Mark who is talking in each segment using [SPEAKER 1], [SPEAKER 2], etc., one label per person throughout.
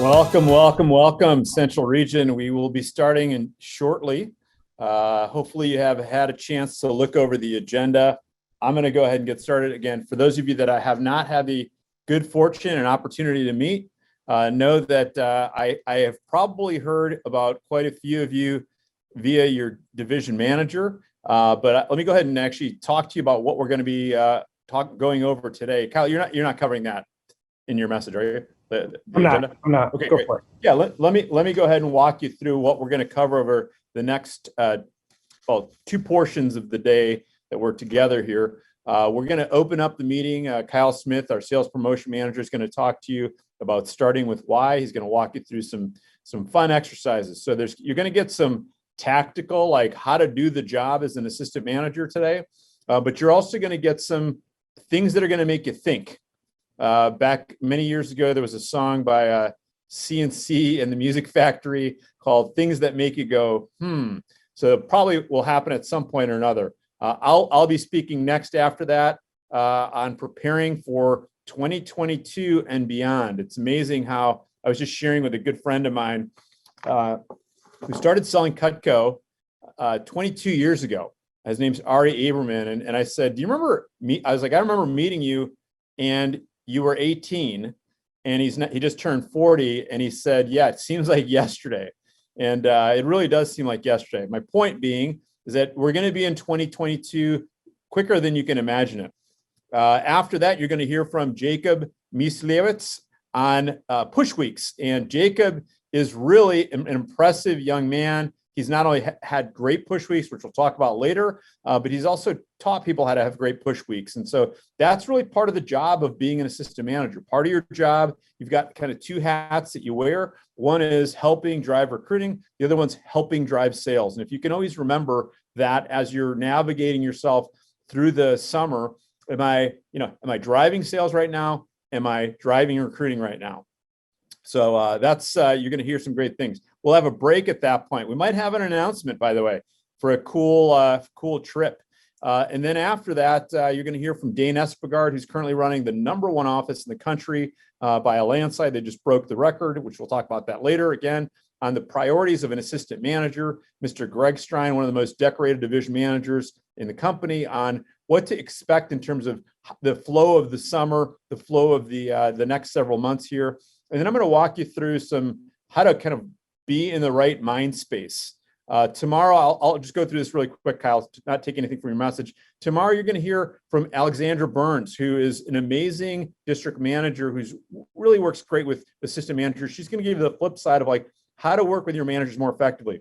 [SPEAKER 1] Welcome, welcome, welcome, Central Region. We will be starting in shortly. Hopefully you have had a chance to look over the agenda. I'm going to go ahead and get started. Again, for those of you that I have not had the good fortune and opportunity to meet, know that I have probably heard about quite a few of you via your division manager. But let me go ahead and actually talk to you about what we're going to be going over today. Kyle, you're not covering that in your message, are you? The agenda?
[SPEAKER 2] I'm not.
[SPEAKER 1] Okay,
[SPEAKER 2] Go
[SPEAKER 1] great.
[SPEAKER 2] for it.
[SPEAKER 1] Yeah, let me go ahead and walk you through what we're going to cover over the next two portions of the day that we're together here. We're going to open up the meeting. Kyle Smith, our sales promotion manager, is going to talk to you about starting with why. He's going to walk you through some fun exercises. So you're going to get some tactical, like how to do the job as an assistant manager today, but you're also going to get some things that are going to make you think. Back many years ago, there was a song by CNC and the Music Factory called "Things That Make You Go So it probably will happen at some point or another. I'll be speaking next after that on preparing for 2022 and beyond. It's amazing how I was just sharing with a good friend of mine who started selling Cutco 22 years ago. His name's Ari Aberman, and I said, "Do you remember me?" I was like, "I remember meeting you, and you were 18 and he just turned 40." And he said, "Yeah, it seems like yesterday." And it really does seem like yesterday. My point being is that we're going to be in 2022 quicker than you can imagine it. After that, you're going to hear from Jacob Misliewicz on push weeks. And Jacob is really an impressive young man. He's not only had great push weeks, which we'll talk about later, but he's also taught people how to have great push weeks. And so that's really part of the job of being an assistant manager. Part of your job, you've got kind of two hats that you wear. One is helping drive recruiting. The other one's helping drive sales. And if you can always remember that as you're navigating yourself through the summer, am I driving sales right now? Am I driving recruiting right now? So that's you're going to hear some great things. We'll have a break at that point. We might have an announcement, by the way, for a cool trip. And then after that, you're going to hear from Dane Espegard, who's currently running the #1 office in the country by a landslide. They just broke the record, which we'll talk about that later. Again, on the priorities of an assistant manager, Mr. Greg Strine, one of the most decorated division managers in the company, on what to expect in terms of the flow of the summer, the flow of the next several months here. And then I'm going to walk you through how to kind of be in the right mind space. Tomorrow, I'll just go through this really quick, Kyle, not take anything from your message. Tomorrow, you're going to hear from Alexandra Burns, who is an amazing district manager who's really works great with assistant managers. She's going to give you the flip side of like how to work with your managers more effectively.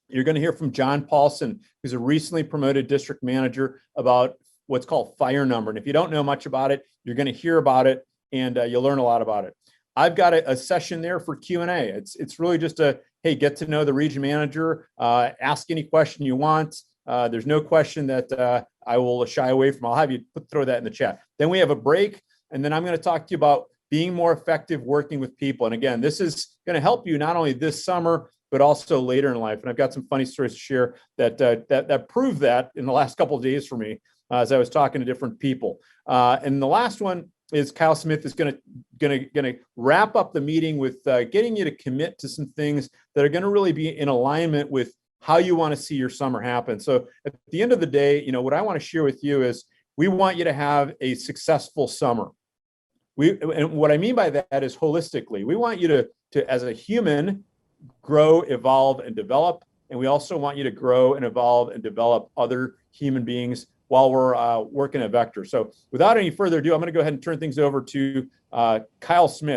[SPEAKER 1] You're going to hear from John Paulson, who's a recently promoted district manager, about what's called Fire Number. And if you don't know much about it, you're going to hear about it and you'll learn a lot about it. I've got a session there for Q&A. It's really just hey, get to know the region manager, ask any question you want. There's no question that I will shy away from. I'll have you throw that in the chat. Then we have a break, and then I'm going to talk to you about being more effective working with people. And again, this is going to help you not only this summer, but also later in life. And I've got some funny stories to share that prove that in the last couple of days for me as I was talking to different people. And the last one is Kyle Smith is going to wrap up the meeting with getting you to commit to some things that are going to really be in alignment with how you want to see your summer happen. So at the end of the day, what I want to share with you is we want you to have a successful summer. And what I mean by that is holistically, we want you to as a human, grow, evolve, and develop. And we also want you to grow and evolve and develop other human beings while we're working at Vector. So without any further ado, I'm going to go ahead and turn things over to Kyle Smith.